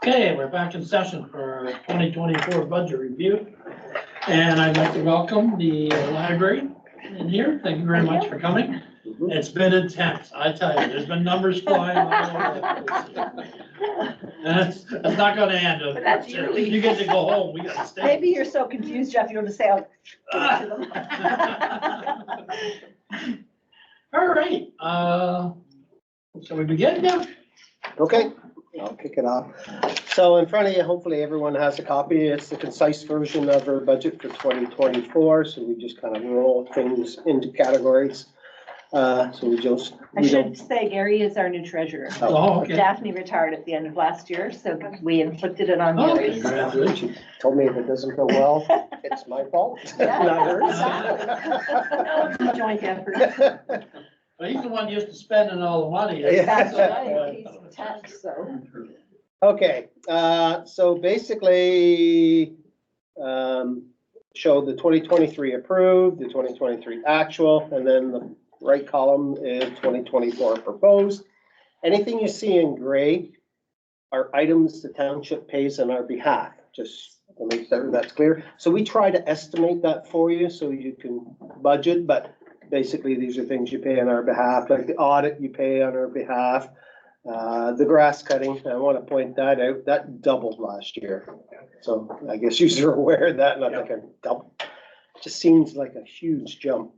Okay, we're back in session for 2024 budget review. And I'd like to welcome the library in here. Thank you very much for coming. It's been intense, I tell you, there's been numbers flying all over the place. And it's not gonna end. That's usually- You get to go home, we gotta stay. Maybe you're so confused, Jeff, you want to say, I'll give it to them. All right, shall we begin now? Okay, I'll kick it off. So in front of you, hopefully everyone has a copy. It's the concise version of our budget for 2024. So we just kind of roll things into categories. So we just. I should say Gary is our new treasurer. Oh, okay. Daphne retired at the end of last year, so we inflicted it on Oh, Gary. congratulations. Told me if it doesn't go well, it's my fault, not hers. No, it's a joint effort. But he's the one used to spending all the money. Yeah. That's right, he's tech, so. Okay, so basically, show the 2023 approved, the 2023 actual, and then the right column is 2024 proposed. Anything you see in gray are items the township pays on our behalf, just to make sure that's clear. So we try to estimate that for you so you can budget, but basically these are things you pay on our behalf, like the audit you pay on our behalf. The grass cutting, I want to point that out, that doubled last year. So I guess you're aware of that, not like a double. Just seems like a huge jump.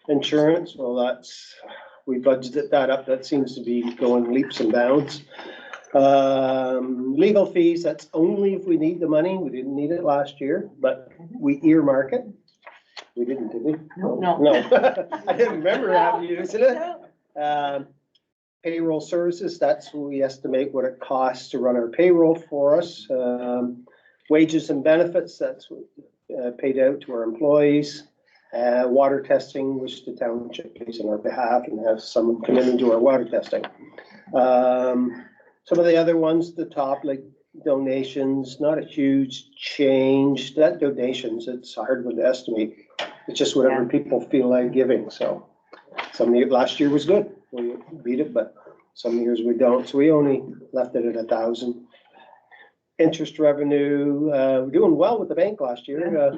Insurance, well, we budgeted that up. That seems to be going leaps and bounds. Legal fees, that's only if we need the money. We didn't need it last year, but we earmark it. We didn't, did we? No. No, I didn't remember having to use it. Payroll services, that's what we estimate what it costs to run our payroll for us. Wages and benefits, that's what paid out to our employees. Water testing, which the township pays on our behalf and has some come into our water testing. Some of the other ones at the top, like donations, not a huge change. That donations, it's a hard one to estimate. It's just whatever people feel like giving. So some year, last year was good. We beat it, but some years we don't. So we only left it at 1,000. Interest revenue, we're doing well with the bank last year,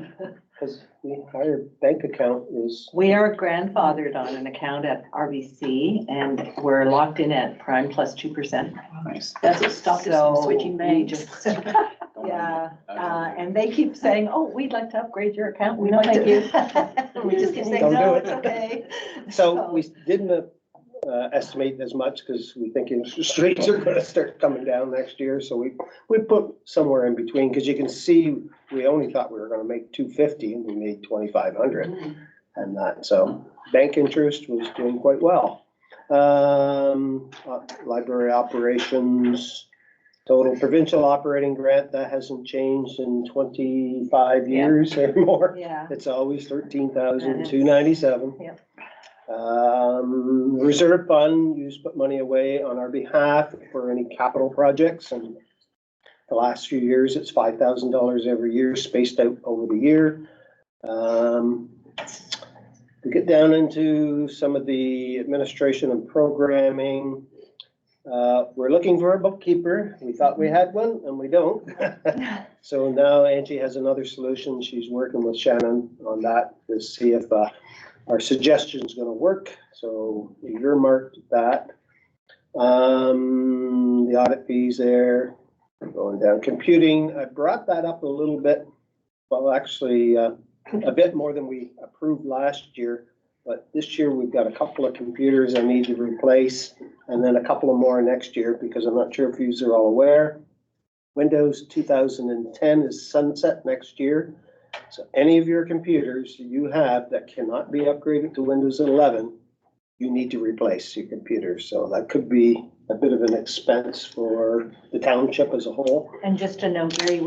because the higher bank account is. We are grandfathered on an account at RBC and we're locked in at prime plus 2%. Nice. That's what stopped us from switching banks. Yeah, and they keep saying, oh, we'd like to upgrade your account. We'd No, like thank to. We just keep saying, Don't do no, it. it's okay. So we didn't estimate as much because we think interest rates are gonna start coming down next year. So we put somewhere in between, because you can see, we only thought we were gonna make 250 and we made 2,500 and that. So bank interest was doing quite well. Library operations, total provincial operating grant, that hasn't changed in 25 years or more. Yeah. It's always 13,297. Yeah. Reserve fund, you just put money away on our behalf for any capital projects, and the last few years, it's $5,000 every year, spaced out over the year. We get down into some of the administration and programming. We're looking for a bookkeeper. We thought we had one and we don't. So now Angie has another solution. She's working with Shannon on that to see if our suggestion is gonna work. So we earmarked that. The audit fees there, going down. Computing, I brought that up a little bit. Well, actually, a bit more than we approved last year. But this year we've got a couple of computers I need to replace, and then a couple of more next year, because I'm not sure if you are all aware. Windows 2010 is sunset next year. So any of your computers you have that cannot be upgraded to Windows 11, you need to replace your computers. So that could be a bit of an expense for the township as a whole. And just a note, Gary,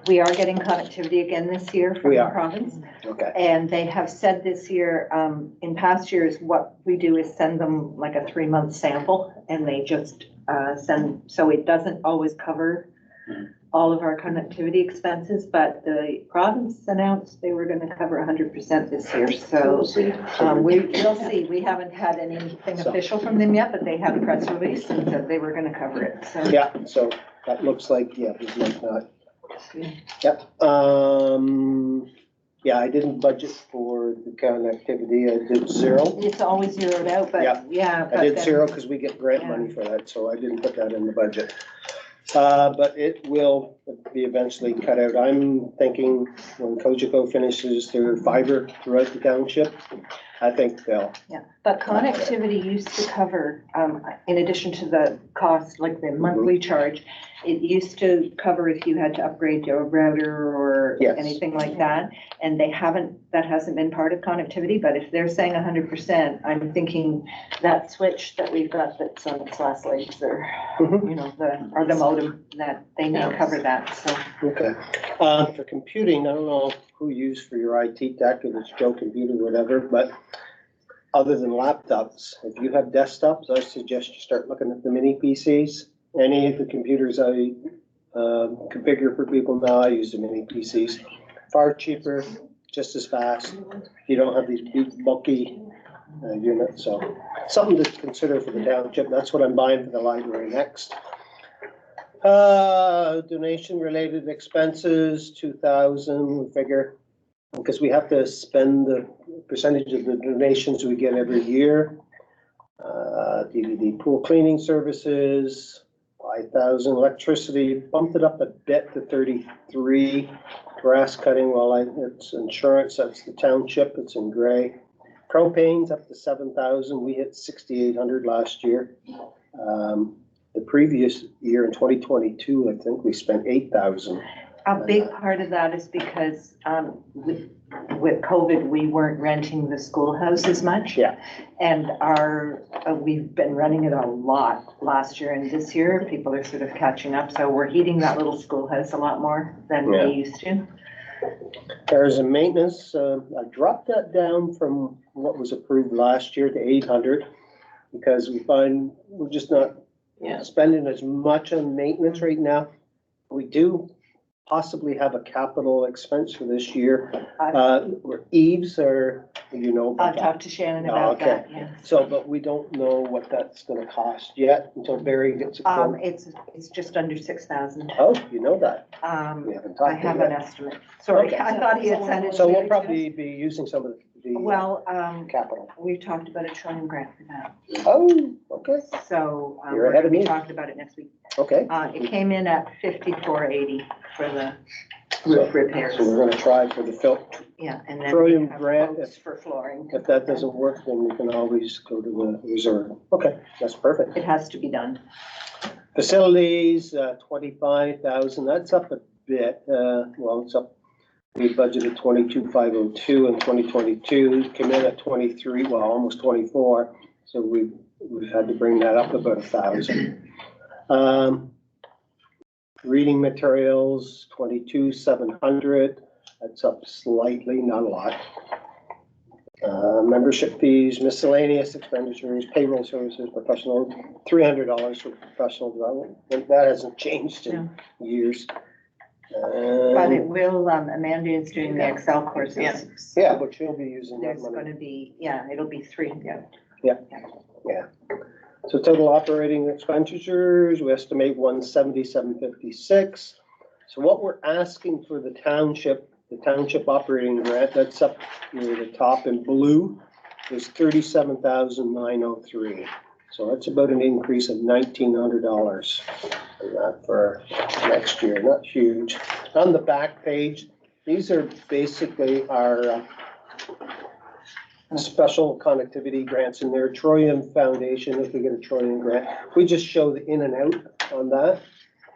we are getting connectivity again this year from We the are. province. Okay. And they have said this year, in past years, what we do is send them like a 3-month sample and they just send, so it doesn't always cover all of our connectivity expenses, but the province announced they were gonna cover 100% this year, so we'll see. We haven't had anything So- official from them yet, but they had a press release and said they were gonna cover it, so. Yeah, so that looks like, yeah, it might not. Yep, yeah, I didn't budget for the connectivity, I did zero. It's always zeroed out, Yeah. but yeah. I but did then- zero because we get grant Yeah. money for that, so I didn't put that in the budget. But it will be eventually cut out. I'm thinking when Cogeco finishes their fiber throughout the township, I think they'll, Yeah, but connectivity used to cover, in addition to the cost, like the monthly charge, it used to cover if you had to upgrade your router or Yes. anything like that. And that hasn't been part of connectivity, but if they're saying 100%, I'm thinking that switch that we've got that's on its last legs or, Mhm. you know, or the modem, that they may cover that, so. okay. For computing, I don't know who you use for your IT tech, if it's Joe Computer, whatever, but other than laptops, if you have desktops, I suggest you start looking at the mini PCs. Any of the computers I configure for people now, I use the mini PCs. Far cheaper, just as fast. You don't have these big bulky units, so something to consider for the township. That's what I'm buying for the library next. Donation related expenses, 2,000, we figure, because we have to spend the percentage of the donations we get every year. DVD pool cleaning services, 5,000. Electricity, bumped it up a bit to 33. Grass cutting, well, it's insurance, that's the township, it's in gray. Propane's up to 7,000, we hit 6,800 last year. The previous year in 2022, I think we spent 8,000. A big part of that is because, with COVID, we weren't renting the schoolhouse as much. Yeah. And we've been running it a lot last year and this year, people are sort of catching up, so we're heating that little schoolhouse a lot more than Yeah. we used to. There's a maintenance, I dropped that down from what was approved last year to 800, because we find we're just not spending as much on maintenance right now. We do possibly have a capital expense for this year. Where eaves are, you know I'll about that. talk to Shannon Oh, about okay. that, yeah. So, but we don't know what that's gonna cost yet until Barry gets a quote. It's just under 6,000. Oh, you know that. We haven't I talked have an yet. estimate. Sorry, Okay. I thought he had sent it. So to we'll me. probably be using some of the Well, capital. we talked about a Trillium grant for that, Oh, okay, so You're we're ahead gonna of be me. talking about it next week. okay. It came in at 5480 for the So- roof repairs. So we're gonna try for the Yeah, and then Trillium we have grant, quotes for flooring. if that doesn't work, then we can always go to the reserve. Okay, that's perfect. It has to be done. Facilities, 25,000, that's up a bit, well, it's up. We budgeted 22,502 in 2022, came in at 23, well, almost 24, so we've had to bring that up about 1,000. Reading materials, 22,700, that's up slightly, not a lot. Membership fees, miscellaneous expenditures, payroll services, professional, $300 for professional development, that hasn't changed in years. But it will, Amanda is doing the Excel courses. Yeah, but she'll be using that There's money. gonna be, it'll be 3, yeah. So total operating expenditures, we estimate 177,56. So what we're asking for the township operating grant, that's up near the top in blue, is 37,903. So that's about an increase of $1,900 for next year, not huge. On the back page, these are basically our special connectivity grants in there. Trillium Foundation, if we get a Trillium grant, we just show the in and out on that.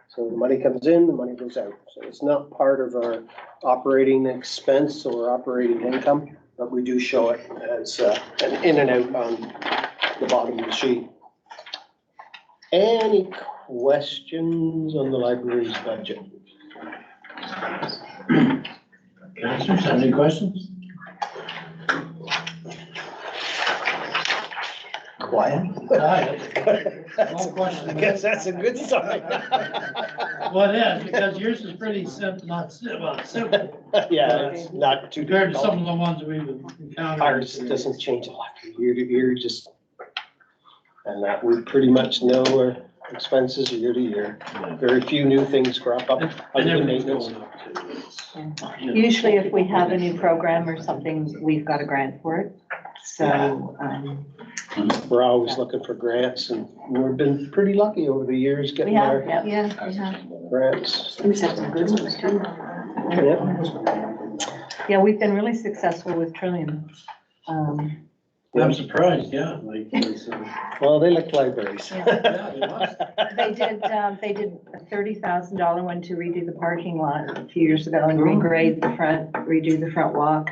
So the money comes in, the money goes out. So it's not part of our operating expense or operating income, but we do show it as an in and out on the bottom of the sheet. Any questions on the library's budget? Councilors, any questions? Quiet. Aye. No question. I guess that's a good sign. Well, it is, because yours is pretty simple, simple, Yeah, it's not too compared to some difficult. of the ones we've encountered. Ours doesn't change a lot from year to year, just, and that we pretty much know our expenses year to year. Very few new things crop up. And other than everything's maintenance. going up too. It's, you know, Usually if we have a new program or something, we've got a grant for it. So, We're always looking for grants and we've been pretty lucky over the years we getting have, our yeah, we have. grants. We've had some good ones too. Yep. Yeah, we've been really successful with Trillium. I'm surprised, yeah, like, it's, Well, they like libraries. yeah, it was. They did a $30,000 one to redo the parking lot a few years ago and regrade the front, redo the front walk.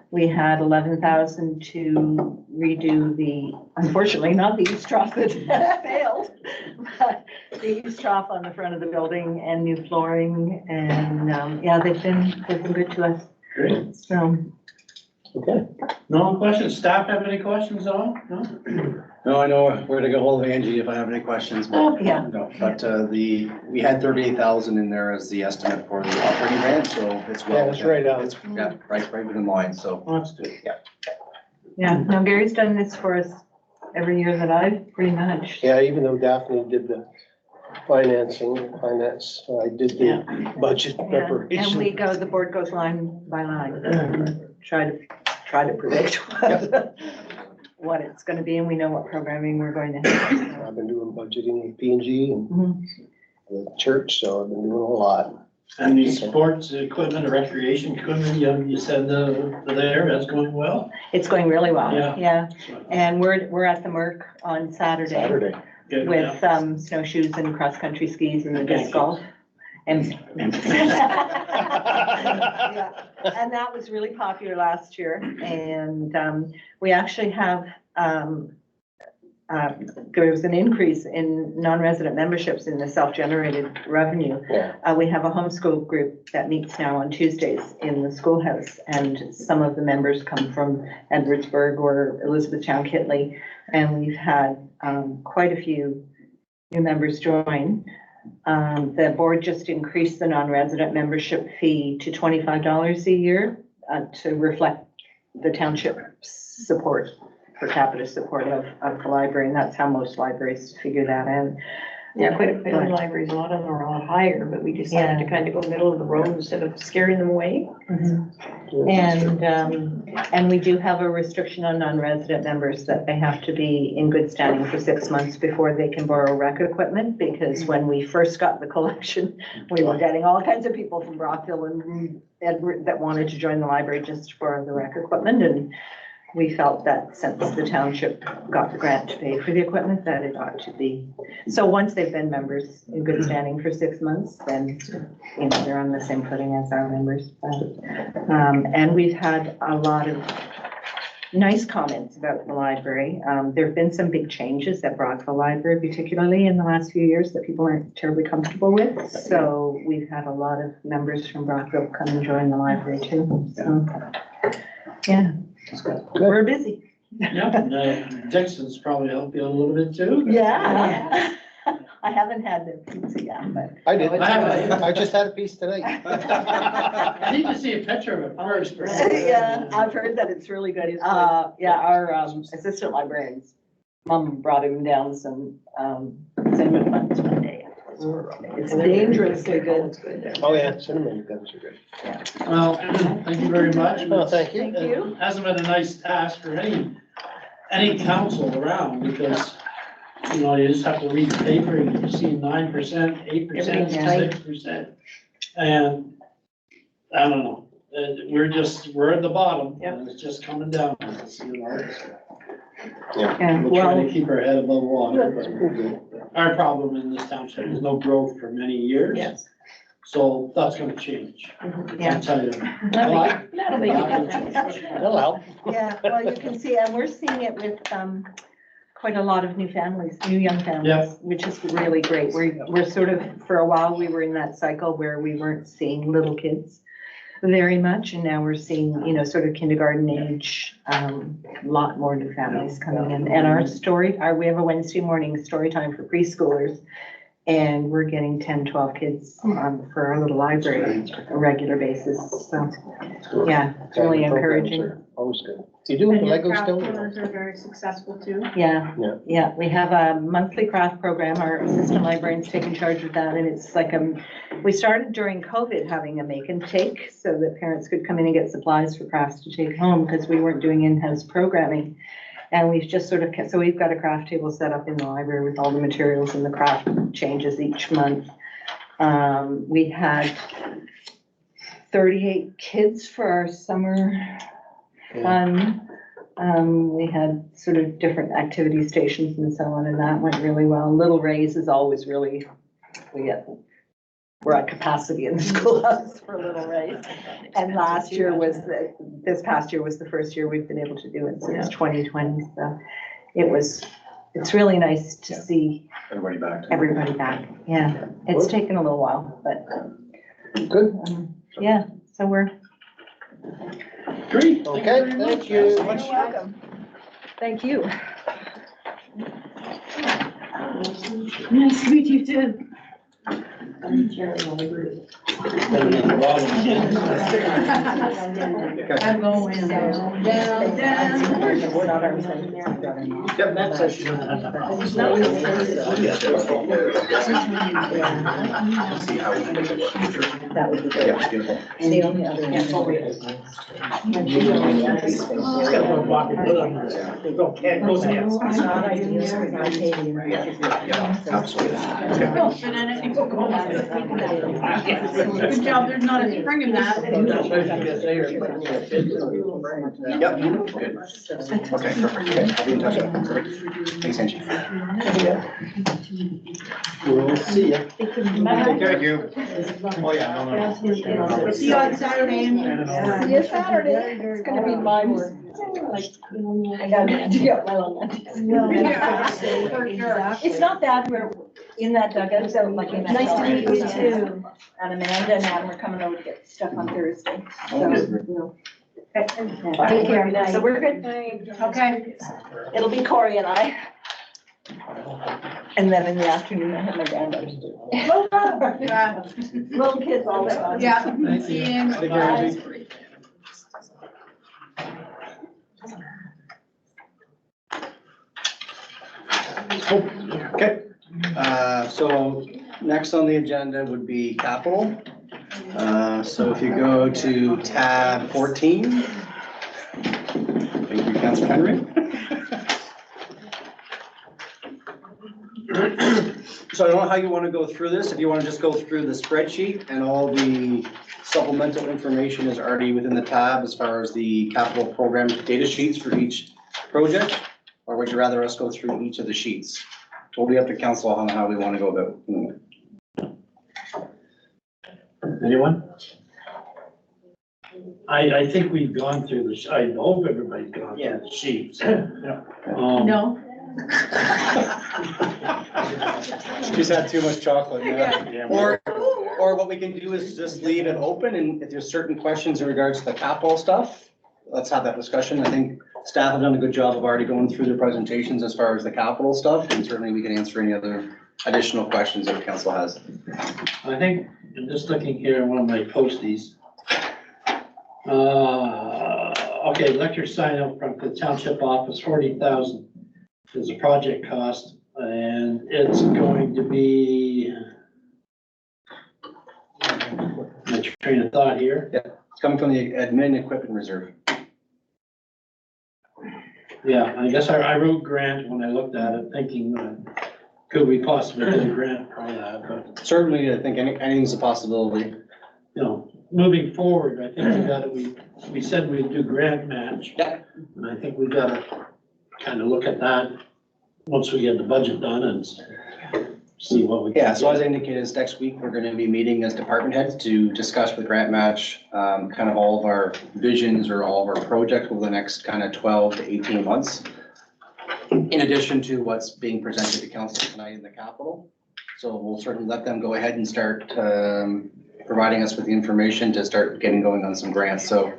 We had 11,000 to redo the, unfortunately, not the east trough that failed, but the east trough on the front of the building and new flooring. And, yeah, they've been good to us. Great. So, Okay. No questions? Staff have any questions at all? No? No, I know where to get hold of Angie if I have any questions, but, oh, yeah, no, but, we had 38,000 in there as the estimate for the operating grant, so it's well. Yeah, it's right on. It's, yeah, right within line, so. Oh, that's good. yeah. No, Gary's done this for us every year that I've pretty much. Yeah, even though Daphne did the finance, I did the budget Yeah, and preparation. we go, the board goes line by line, try to predict what it's gonna be, and we know what programming we're going to have. I've been doing budgeting with P&G and Mhm. the church, so I've been doing a lot. And the sports equipment, or recreation equipment, you said there, that's going well? It's going really well, Yeah. yeah, and we're at the Merc on Saturday Good, with, yeah. snowshoes and cross-country skis and the disc Okay. golf. And And- Yeah, and that was really popular last year, and we actually have, there was an increase in non-resident memberships in the self-generated revenue. Yeah. We have a homeschool group that meets now on Tuesdays in the schoolhouse, and some of the members come from Edwardsburg or Elizabethtown, Kitley, and we've had quite a few new members join. The board just increased the non-resident membership fee to $25 a year to reflect the township's support, per capita support of the library, and that's how most libraries figure that out. Yeah, quite a few libraries, a lot of them are a lot higher, but we decided to kind of go middle of the road instead of scaring them away. And we do have a restriction on non-resident members that they have to be in good standing for 6 months before they can borrow rec equipment, because when we first got the collection, we were getting all kinds of people from Brockville and Edward that wanted to join the library just for the rec equipment, and we felt that since the township got the grant to pay for the equipment, that it ought to be. So once they've been members in good standing for 6 months, then, you know, they're on the same footing as our members. And we've had a lot of nice comments about the library. There've been some big changes at Brockville Library, particularly in the last few years, that people aren't terribly comfortable with. So we've had a lot of members from Brockville come and join the library too. So, yeah, we're busy. Yeah, and, Dixon's probably helped you a little bit too. Yeah. I haven't had the pizza yet, but. I did. I haven't. I just had a piece tonight. I need to see a picture of it first. Yeah, I've heard that it's really good. Yeah, our assistant librarian's mom brought him down some cinnamon buns one day. It's dangerously good. Oh, yeah, cinnamon buns are good. Well, thank you very much. Oh, thank you. Thank you. It hasn't been a nice task for any council around, because, you know, you just have to read the paper and you see 9%, 8%, Everything's tight. 6%. And I don't know, we're at the bottom, and it's just coming down. You know, Yeah, we'll try well, to keep our head above water, but our problem in this township is no growth for many years. yes, So that's gonna change. yeah. I'll tell you. That'll make it. Hello. Yeah, well, you can see, and we're seeing it with quite a lot of new families, new young families, which is really great. We're sort of, for a while, we were in that cycle where we weren't seeing little kids very much, and now we're seeing, you know, sort of kindergarten age, lot more new families coming in. And we have a Wednesday morning story time for preschoolers, And we're getting 10, 12 kids for our little library on a regular basis. So, yeah, it's really encouraging. Always good. Do you do the And your Lego craft still? tours are very successful too. Yeah, Yeah. yeah, we have a monthly craft program. Our assistant librarian's taking charge of that, and it's like, we started during COVID having a make and take so that parents could come in and get supplies for crafts to take home because we weren't doing in-house programming. And we've just sort of kept, so we've got a craft table set up in the library with all the materials, and the craft changes each month. We had 38 kids for our summer fun. We had sort of different activity stations and so on, and that went really well. Little Rays is always really, we're at capacity in the schoolhouse for Little Rays. And this past year was the first year we've been able to do it since 2020. So it's really nice to see Everybody back. everybody back. Yeah, it's taken a little while, but Good. yeah, so we're. Great. Okay, thank you. You're welcome. Thank you. Nice to meet you too. I'm going down, down, down. We're not our same. Yep, that's it. That would be good. Yeah, beautiful. And the only other. It's not ideal, it's not Yeah, absolutely. And then I think we'll go on. Good job, there's not a spring in that. Yep, good. Okay, perfect. Okay, I'll be in touch. Perfect. Thanks, Angie. We'll see ya. Thank you. Oh, yeah. No, no. See you on Saturday. See you Saturday. It's gonna be my work. I gotta dig up my own. Yeah, for sure. It's not bad, we're in that dugout, so like in that. Nice to meet you too. And Amanda and Adam are coming over to get stuff on Thursday. So, Take care. So we're good. Okay. It'll be Corey and I. And then in the afternoon, I have my granddaughters do. Yeah. Little kids all the time. Yeah. Thank you. And- Take care, Angie. Okay, so next on the agenda would be capital. So if you go to tab 14. Thank you, Councilor Henry. So I don't know how you want to go through this, if you want to just go through the spreadsheet and all the supplemental information is already within the tab as far as the capital program data sheets for each project, or would you rather us go through each of the sheets? Totally up to council on how we want to go about it. Anyone? I think we've gone through I hope everybody's gone through the sheets. No. She's had too much chocolate, yeah. Or what we can do is just leave it open, and if there's certain questions in regards to the capital stuff, let's have that discussion. I think staff have done a good job of already going through their presentations as far as the capital stuff, and certainly we can answer any other additional questions that council has. I think, I'm just looking here at one of my posties. Okay, electric sign up from the township office, 40,000 is the project cost, and it's going to be, my train of thought here. It's coming from the admin equipment reserve. Yeah, I guess I wrote grant when I looked at it, thinking, could we possibly get a grant for that, but, Certainly, I think anything's a possibility. you know, moving forward, I think we said we'd do grant match. Yeah. And I think we gotta kind of look at that once we get the budget done and see what we. Yeah, so as I indicated, is next week, we're gonna be meeting as department heads to discuss with Grant Match, kind of all of our visions or all of our projects over the next kind of 12 to 18 months. In addition to what's being presented to council tonight in the capital. So we'll certainly let them go ahead and start, providing us with the information to start getting going on some grants. So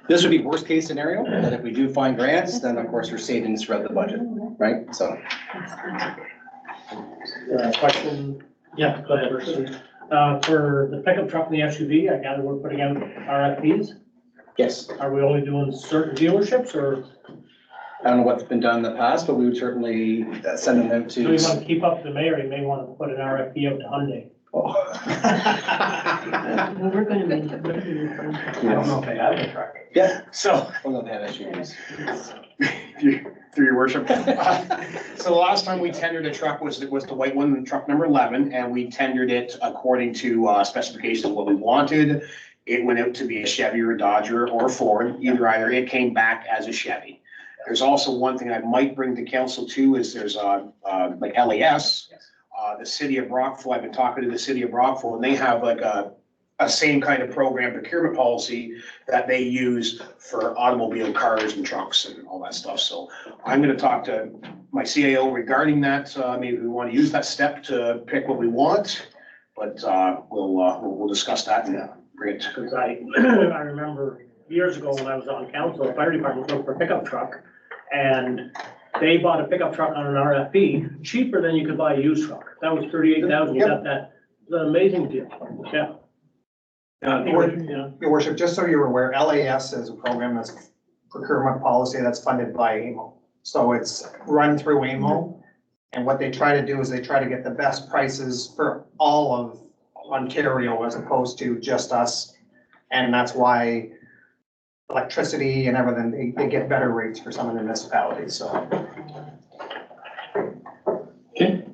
this would be worst case scenario, that if we do find grants, then of course there's savings throughout the budget, right? So. Question Yeah, go ahead, Bruce. For the pickup truck and the SUV, I gather we're putting out RFPs. Yes, Are we only doing certain dealerships or I don't know what's been done in the past, but we would certainly send them out do we want to. to keep up the mayor? You may want to put an RFP out to Hyundai. Oh. Well, we're gonna make. I don't know if they have a truck. Yeah, So, I don't know if they have SUVs. through your worship. So the last time we tendered a truck was the white one, truck number 11, and we tendered it according to specifications of what we wanted. It went out to be a Chevy or a Dodger or a Ford, either it came back as a Chevy. There's also one thing I might bring to council too, is there's like LAS, the city of Rockville, I've been talking to the city of Rockville, and they have like a same kind of program procurement policy that they use for automobile cars and trucks and all that stuff. So I'm gonna talk to my CAO regarding that. Maybe we want to use that step to pick what we want, but we'll discuss that and bring it. Because I remember years ago when I was on council, the fire department was looking for a pickup truck. And they bought a pickup truck on an RFP, cheaper than you could buy a used truck. That was 38,000. You got that. It's an amazing deal. Yeah. Yeah. Your worship, just so you're aware, LAS is a program that's procurement policy that's funded by AMO. So it's run through AMO. And what they try to do is they try to get the best prices for all of Ontario as opposed to just us. And that's why electricity and everything, they get better rates for some of the municipalities, so. Okay.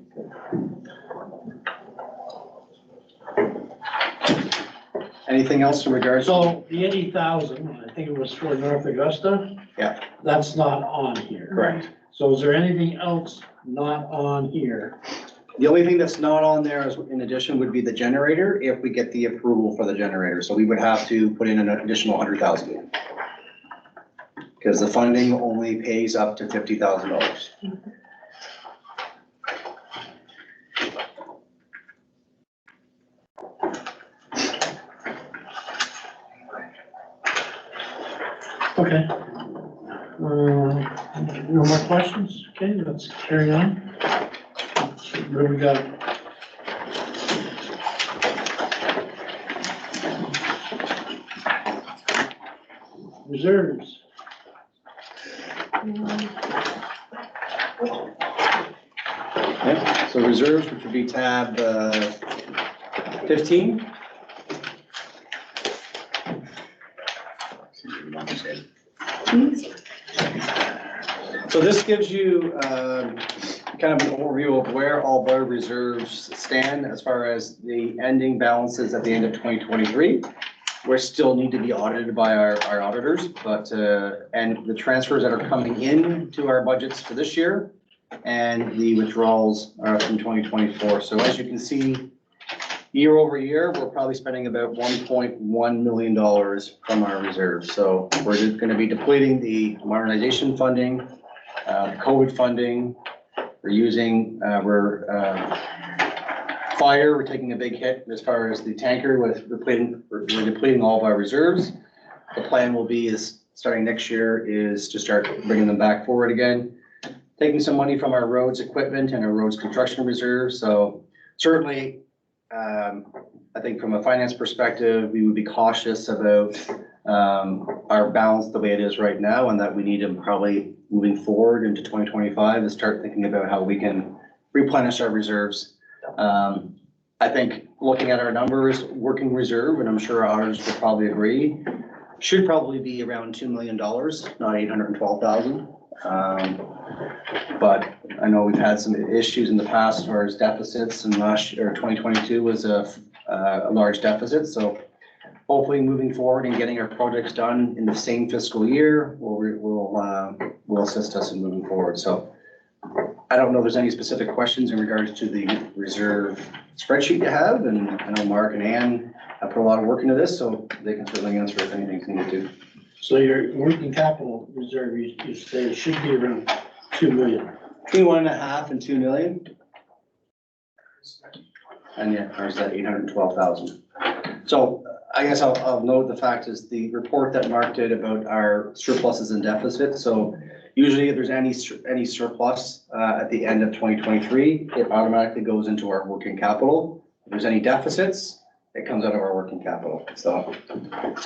Anything else in regards? So the 80,000, I think it was for North Augusta? Yeah. That's not on here. Correct. So is there anything else not on here? The only thing that's not on there is, in addition, would be the generator, if we get the approval for the generator. So we would have to put in an additional 100,000. Because the funding only pays up to $50,000. Okay. No more questions? Okay, let's carry on. What do we got? Reserves. Okay, so reserves, which would be tab 15. So this gives you kind of an overview of where all of our reserves stand as far as the ending balances at the end of 2023. We still need to be audited by our auditors, but, and the transfers that are coming in to our budgets for this year and the withdrawals are from 2024. So as you can see, year over year, we're probably spending about $1.1 million from our reserves. So we're just going to be depleting the modernization funding, COVID funding. We're using, fire, we're taking a big hit as far as the tanker with we're depleting all of our reserves. The plan will be is starting next year is to start bringing them back forward again. Taking some money from our roads equipment and our roads construction reserves. So certainly, I think from a finance perspective, we would be cautious about our balance the way it is right now, and that we need to probably moving forward into 2025 and start thinking about how we can replenish our reserves. I think looking at our numbers, working reserve, and I'm sure our auditors will probably agree, should probably be around $2 million, not 812,000. But I know we've had some issues in the past as far as deficits, and last year, 2022 was a large deficit. So hopefully moving forward and getting our projects done in the same fiscal year will assist us in moving forward. So I don't know if there's any specific questions in regards to the reserve spreadsheet you have, and I know Mark and Ann have put a lot of work into this, so they can certainly answer if anything's needed to. So your working capital reserve, you say should be around 2 million. Between 1.5 and 2 million. And yeah, there's that 812,000. So I guess I'll note the fact is the report that Mark did about our surpluses and deficits. So Usually if there's any surplus, at the end of 2023, it automatically goes into our working capital. If there's any deficits, it comes out of our working capital. So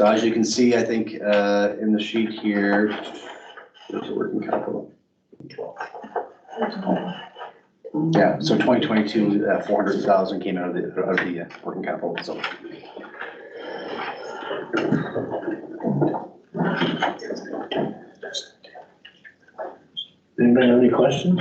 as you can see, I think, in the sheet here, there's a working capital. Yeah, so 2022, 400,000 came out of the working capital, so. Anybody have any questions?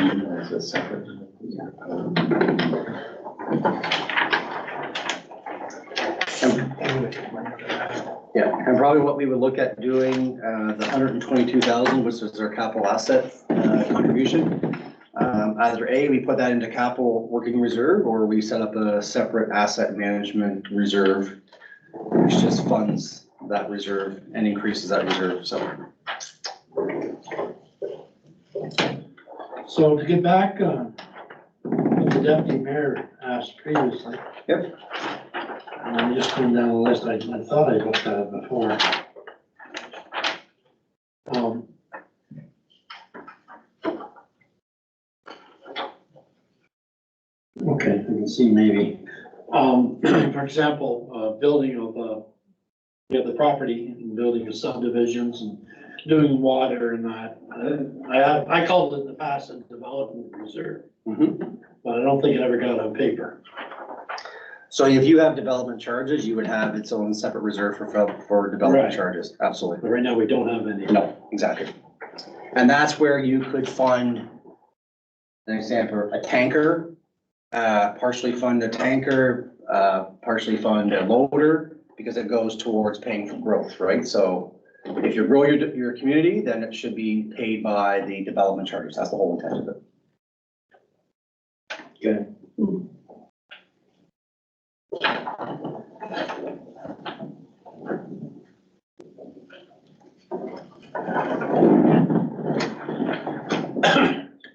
Yeah, and probably what we would look at doing, the 122,000, which is our capital asset contribution. Either A, we put that into capital working reserve, or we set up a separate asset management reserve, which just funds that reserve and increases that reserve, so. So to get back on what the deputy mayor asked previously. Yep. And I'm just going down the list, I thought I looked at it before. Okay, I can see maybe, for example, building of, you have the property and building of subdivisions and doing water and that. I called it in the past a development reserve, but I don't think it ever got on paper. So if you have development charges, you would have its own separate reserve for development Right. charges, absolutely. But right now, we don't have any. No, exactly. And that's where you could fund, an example, a tanker, partially fund a tanker, partially fund a loader, because it goes towards paying for growth, right? So if you grow your community, then it should be paid by the development charges. That's the whole intent of it. Okay.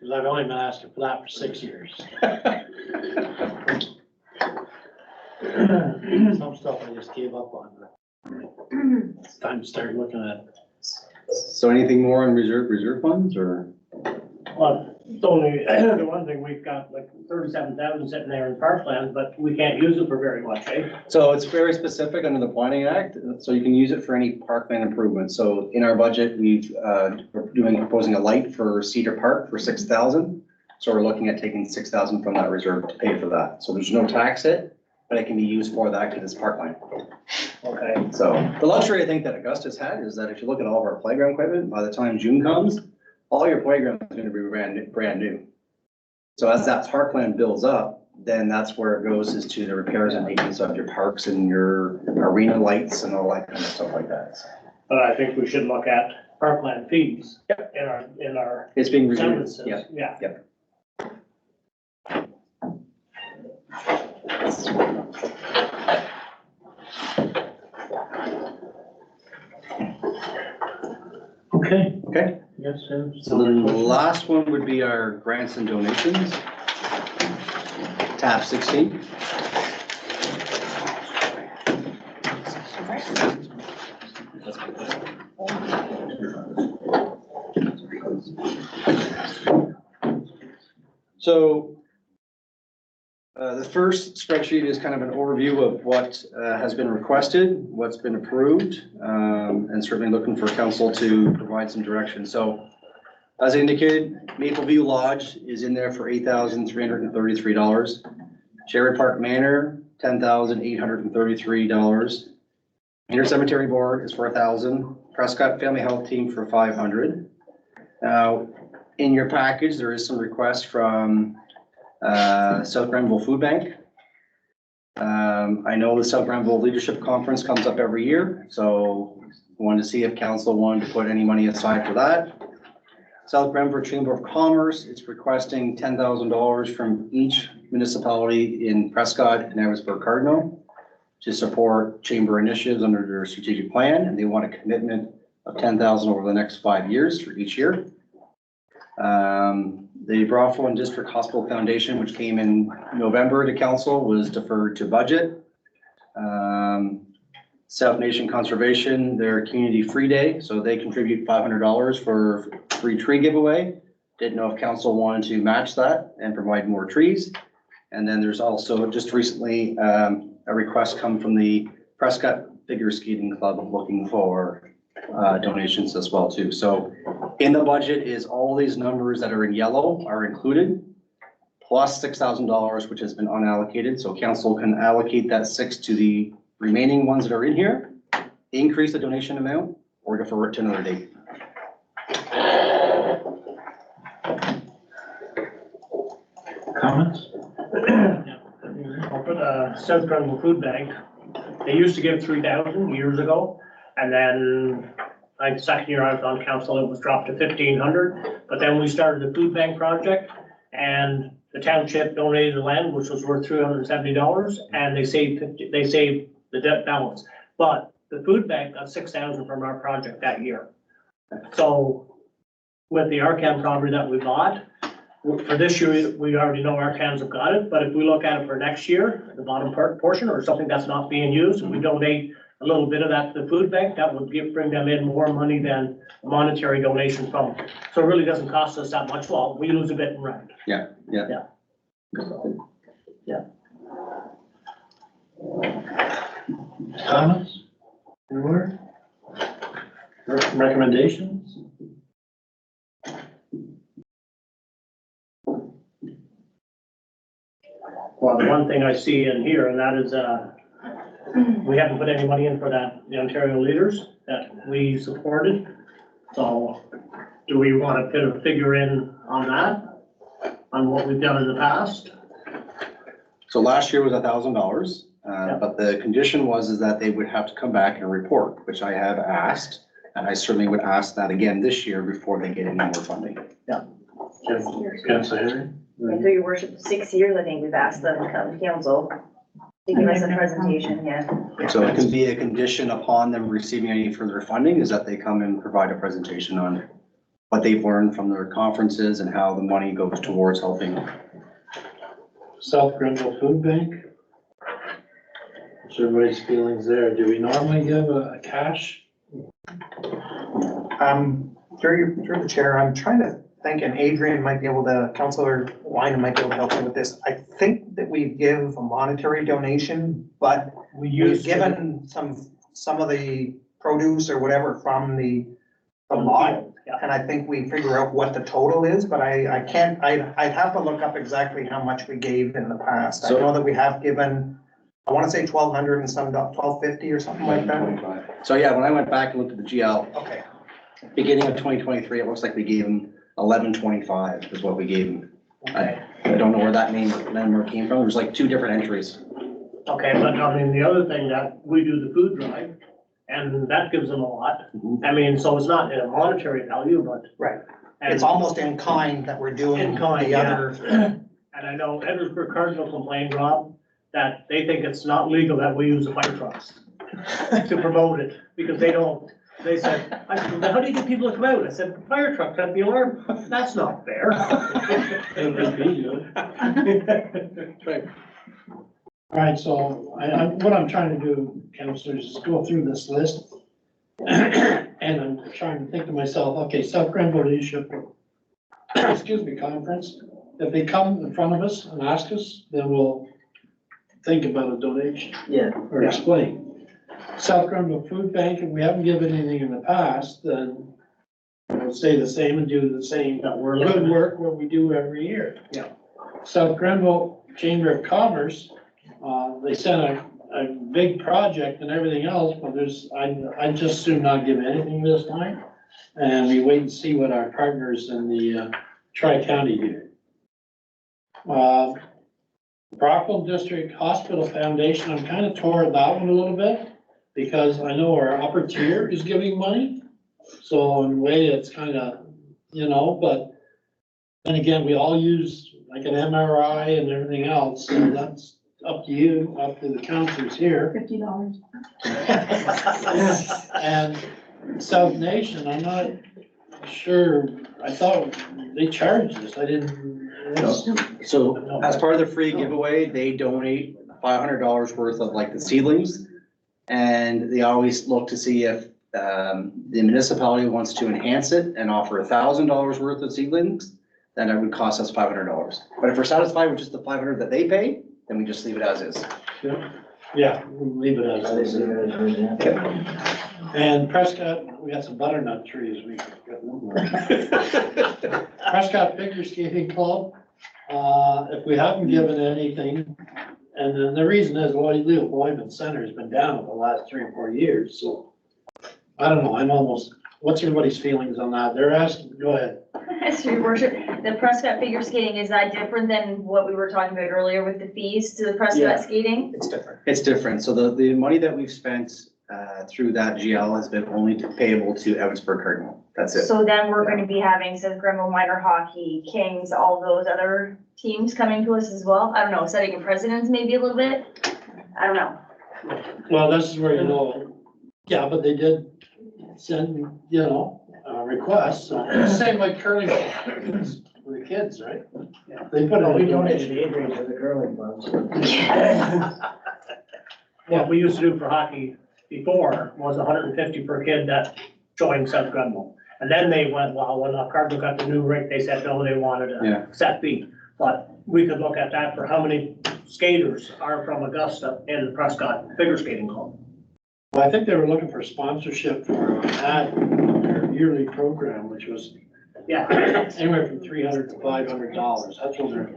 Because I've only been asking for that for 6 years. Some stuff I just gave up on, but it's time to start looking at. So anything more on reserve funds, or? Well, it's only, the one thing, we've got like 37,000 sitting there in parkland, but we can't use it for very much, eh? So it's very specific under the Planning Act, so you can use it for any parkland improvements. So in our budget, we're proposing a light for Cedar Park for 6,000. So we're looking at taking 6,000 from that reserve to pay for that. So there's no tax hit, but it can be used for that because it's parkland. Okay. So the luxury I think that Augusta's had is that if you look at all of our playground equipment, by the time June comes, all your playground is gonna be brand new. So as that parkland builds up, then that's where it goes, is to the repairs and maintenance of your parks and your arena lights and all that kind of stuff like that. So But I think we should look at parkland fees in our it's being reviewed, sentences, yeah. yeah. Okay. Okay, Yes, sir. so then the last one would be our grants and donations. Tab 16. So the first spreadsheet is kind of an overview of what has been requested, what's been approved, and certainly looking for council to provide some direction. So as indicated, Mapleview Lodge is in there for $8,333. Sherwood Park Manor, $10,833. Inter Cemetery Board is for $1,000. Prescott Family Health Team for $500. Now, in your package, there is some requests from South Granville Food Bank. I know the South Granville Leadership Conference comes up every year, so wanted to see if council wanted to put any money aside for that. South Granville Chamber of Commerce is requesting $10,000 from each municipality in Prescott and Amherstburg Cardinal to support chamber initiatives under their strategic plan, and they want a commitment of $10,000 over the next 5 years for each year. The Brockville District Hospital Foundation, which came in November to council, was deferred to budget. South Nation Conservation, their Community Free Day, so they contribute $500 for free tree giveaway. Didn't know if council wanted to match that and provide more trees. And then there's also just recently, a request come from the Prescott Figure Skating Club looking for donations as well too. So in the budget is all these numbers that are in yellow are included, plus $6,000, which has been unallocated. So council can allocate that 6 to the remaining ones that are in here, increase the donation amount, or defer it to another date. Comments? I'll put a South Grenville Food Bank. They used to give 3,000 years ago, and then like second year I was on council, it was dropped to 1,500. But then we started the food bank project, and the township donated the land, which was worth $370, and they saved the debt balance. But the food bank got 6,000 from our project that year. So with the Arcan property that we bought, for this year, we already know our cans have got it, but if we look at it for next year, the bottom portion or something that's not being used, and we donate a little bit of that to the food bank, that would bring them in more money than a monetary donation from. So it really doesn't cost us that much. Well, we lose a bit in rent. Yeah. Comments? Anywhere? Recommendations? Well, the one thing I see in here, and that is, we haven't put any money in for that, the Ontario leaders that we supported. So do we want to put a figure in on that, on what we've done in the past? So last year was $1,000, but the condition is that they would have to come back and report, which I have asked. And I certainly would ask that again this year before they get any more funding. Councilor Henry? And through your worship, 6 years, I think we've asked them to come to council to give us a presentation, yeah. So it can be a condition upon them receiving any further funding is that they come and provide a presentation on what they've learned from their conferences and how the money goes towards helping. South Grenville Food Bank? What's everybody's feelings there? Do we normally give a cash? Through the chair, I'm trying to think, and Adrian might be able to, Councillor Wyman might be able to help me with this. I think that we give a monetary donation, but we've given some of the produce or whatever from the lot. Yeah. And I think we figure out what the total is, but I can't, I'd have to look up exactly how much we gave in the past. I So- know that we have given, I want to say 1,200 and some, 1,250 or something like that. So yeah, when I went back and looked at the GL, Okay. beginning of 2023, it looks like we gave them 1125 is what we gave them. Okay. I don't know where that number came from. There's like 2 different entries. Okay, but I mean, the other thing that we do the food drive, and that gives them a lot. I mean, so it's not a monetary value, but. Right. and- It's almost in kind that we're doing In kind, the yeah. other. And I know Edwardsburg Cardinal complained, Rob, that they think it's not legal that we use the fire trucks to promote it, because they don't. They said, I said, "Well, how do you get people to come out?" I said, "Fire truck got the alarm." That's not fair. Right. All right, so what I'm trying to do, councilors, is go through this list. And I'm trying to think to myself, okay, South Grenville Leadership, excuse me, conference. If they come in front of us and ask us, then we'll think about a donation. Yeah. Or explain. South Grenville Food Bank, if we haven't given anything in the past, then we'll stay the same and do the same That we're good looking work what we do every year. Yeah. South Grenville Chamber of Commerce, they sent a big project and everything else, but I just assume not give anything this time. And we wait and see what our partners in the Tri-County do. Brockville District Hospital Foundation, I'm kind of tore that one a little bit because I know our upper tier is giving money. So in a way, it's kind of, but then again, we all use like an MRI and everything else, so that's up to you, up to the counselors here. $50. And South Nation, I'm not sure, I thought they charged us, I didn't. So as part of the free giveaway, they donate $500 worth of like the seedlings. And they always look to see if the municipality wants to enhance it and offer $1,000 worth of seedlings, then it would cost us $500. But if we're satisfied with just the 500 that they pay, then we just leave it as is. Yeah, we'll leave it as is. And Prescott, we got some butternut trees. Prescott Figure Skating Club, if we haven't given anything, and then the reason is, well, Leo Boyman Center has been down the last 3 or 4 years, so. I don't know, what's everybody's feelings on that? They're asking, go ahead. So your worship, the Prescott figure skating, is that different than what we were talking about earlier with the fees to the Yeah. Prescott skating? It's different. It's different. So the money that we've spent through that GL has been only payable to Evansburg Cardinal. That's it. So then we're gonna be having some Grenville Minor Hockey, Kings, all those other teams coming to us as well. I don't know, setting a precedence maybe a little bit. I don't know. Well, this is where, yeah, but they did send, requests, so, same like curling for the kids, right? They put it. We donated the aid range to the curling clubs. What we used to do for hockey before was 150 per kid that joined South Grenville. And then they went, well, when the Cardinal got the new rink, they said, no, they wanted Yeah. a set fee. But we could look at that for how many skaters are from Augusta in the Prescott Figure Skating Club. Well, I think they were looking for sponsorship for their yearly program, which was Yeah, anywhere from $300 to $500. That's what they're,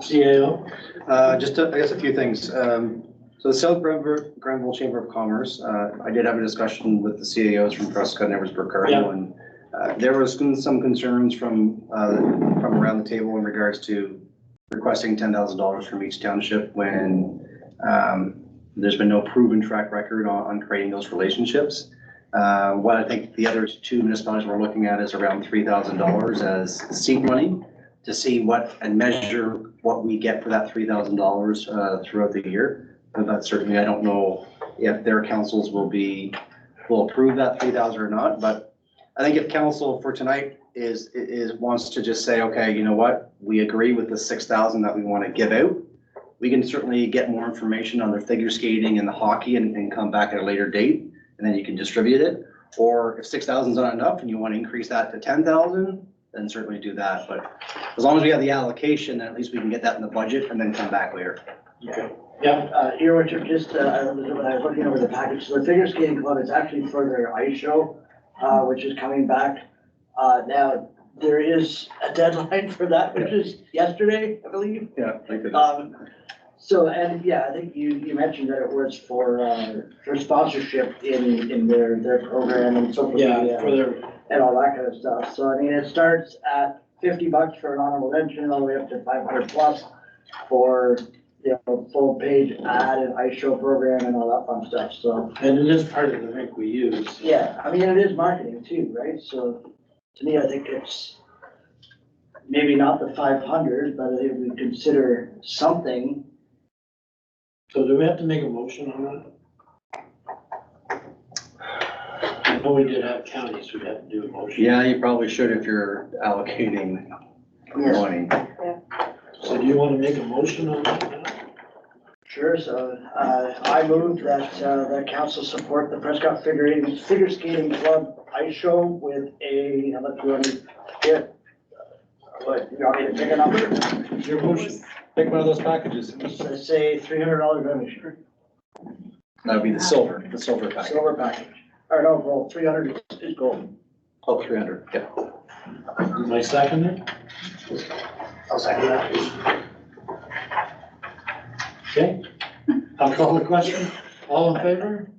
CAO. I guess a few things. So the South Grenville Chamber of Commerce, I did have a discussion with the CAOs from Prescott and Eversburg Cardinal, and there was some concerns from around the table in regards to requesting $10,000 from each township when there's been no proven track record on creating those relationships. What I think the other two municipalities we're looking at is around $3,000 as seed money to see what and measure what we get for that $3,000 throughout the year. But that certainly, I don't know if their councils will approve that 3,000 or not, but I think if council for tonight wants to just say, okay, you know what, we agree with the 6,000 that we want to give out. We can certainly get more information on their figure skating and the hockey and come back at a later date, and then you can distribute it. Or if 6,000 is not enough and you want to increase that to 10,000, then certainly do that. But as long as we have the allocation, then at least we can get that in the budget and then come back later. Okay. Here, Richard, just, when I was looking over the package, so the figure skating club is actually for their ice show, which is coming back. Now, there is a deadline for that, which is yesterday, I believe. Yeah, thank So, and yeah, I think you mentioned that it was for sponsorship in their program and social media. Yeah, for their, and all that kind of stuff. So, I mean, it starts at $50 for an honorable mention, all the way up to 500 plus for, full page ad and ice show program and all that fun stuff, so. and it is part of the rink we use. Yeah, I mean, it is marketing too, right? So, to me, I think it's maybe not the 500, but if we consider something. So do we have to make a motion on that? I know we did have counties, we had to do a motion. Yeah, you probably should if you're allocating money. So do you want to make a motion on that now? Sure, so, I move that, that council support the Prescott Figure Skating Club ice show with a, how much do you want to get? What, you want me to pick a number? Your motion. Pick one of those packages. Let's say $300 donation, That would be the silver package. silver package. Or no, gold, 300 is gold. Oh, 300, yeah. My second. I'll second that. Okay, I'll call the question. All in favor?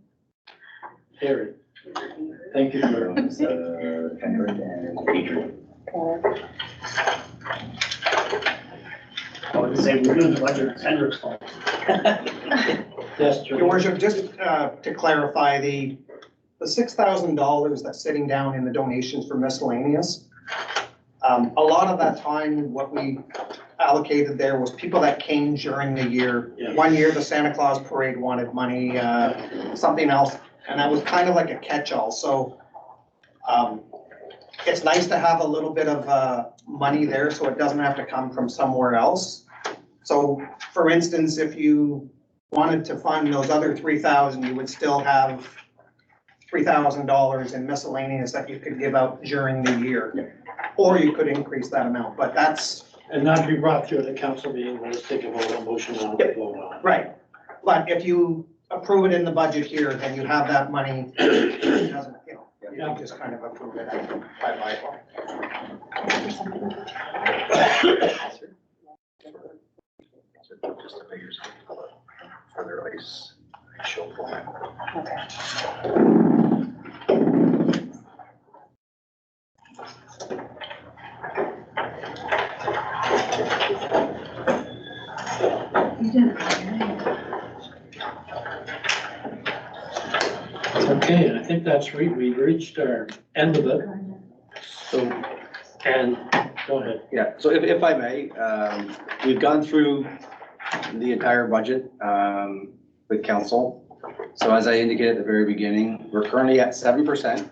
Carried. Thank you for. Kendrick and Adrian. I would say we're doing the budget, it's Hendrick's fault. Yes, Your worship, just to clarify, the $6,000 that's sitting down in the donations for miscellaneous, a lot of that time, what we allocated there was people that came during the year. Yeah. One year, the Santa Claus Parade wanted money, something else, and that was kind of like a catch-all, so it's nice to have a little bit of money there, so it doesn't have to come from somewhere else. So, for instance, if you wanted to fund those other 3,000, you would still have $3,000 in miscellaneous that you could give out during the year. Or you could increase that amount, but that's, And not be brought through the council meeting, we'll just take a vote on motion on it, vote on it. right. But if you approve it in the budget here, then you have that money, it doesn't, you know, you can just kind of approve it by bylaw. Just the figures for the release. Show format. Okay, and I think that's, we've reached our end of it. So, and, go ahead. Yeah, so if I may, we've gone through the entire budget with council. So as I indicated at the very beginning, we're currently at 7%,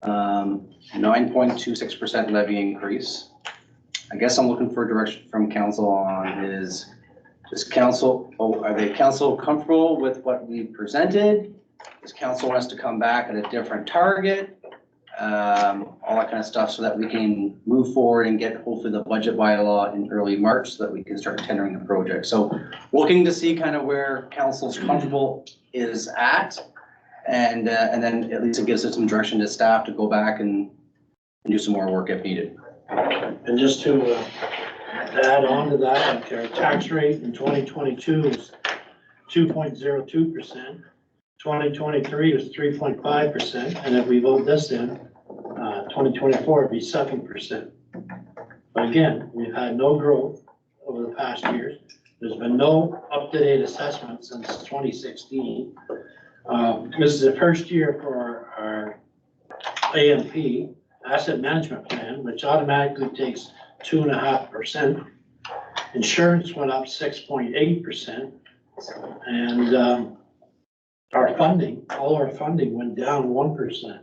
9.26% levy increase. I guess I'm looking for direction from council on is council, are they council comfortable with what we presented? Does council want us to come back at a different target? All that kind of stuff so that we can move forward and get hopefully the budget bylaw in early March so that we can start tendering the project. So looking to see kind of where council's comfortable is at. And then at least it gives us some direction to staff to go back and do some more work if needed. And just to add on to that, like our tax rate in 2022 is 2.02%. 2023 was 3.5%, and if we vote this in, 2024 it'd be 7%. But again, we've had no growth over the past years. There's been no up-to-date assessment since 2016. This is the first year for our AMP, Asset Management Plan, which automatically takes 2.5%. Insurance went up 6.8%, and our funding, all our funding went down 1%.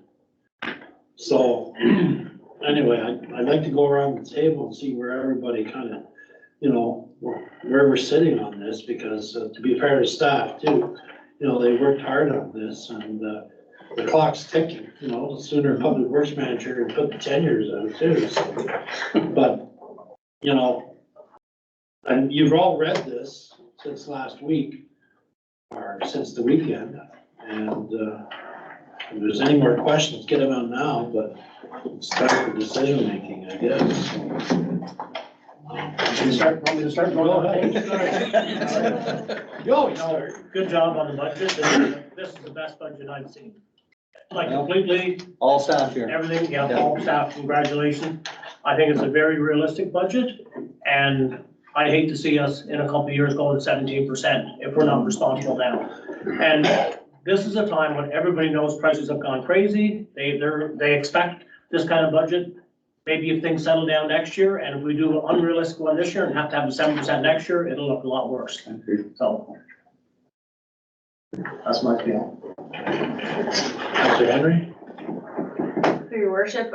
So anyway, I'd like to go around the table and see where everybody kind of, you know, where we're sitting on this, because to be fair to staff too, you know, they worked hard on this, and the clock's ticking, you know, the sooner Public Works Manager put the tenures out too, so. But, you know, and you've all read this since last week, or since the weekend, and if there's any more questions, get them out now, but it's time for decision making, I guess. Want me to start? Go ahead. Go, Good job on the budget. This is the best budget I've seen. Like completely, All staff here. everything, yeah, all staff, congratulations. I think it's a very realistic budget, and I hate to see us in a couple of years going to 17% if we're not responsible now. And this is a time when everybody knows prices have gone crazy. They expect this kind of budget. Maybe if things settle down next year, and if we do an unrealistic one this year and have to have a 7% next year, it'll look a lot worse. So that's my feeling. Mr. Henry? For your worship,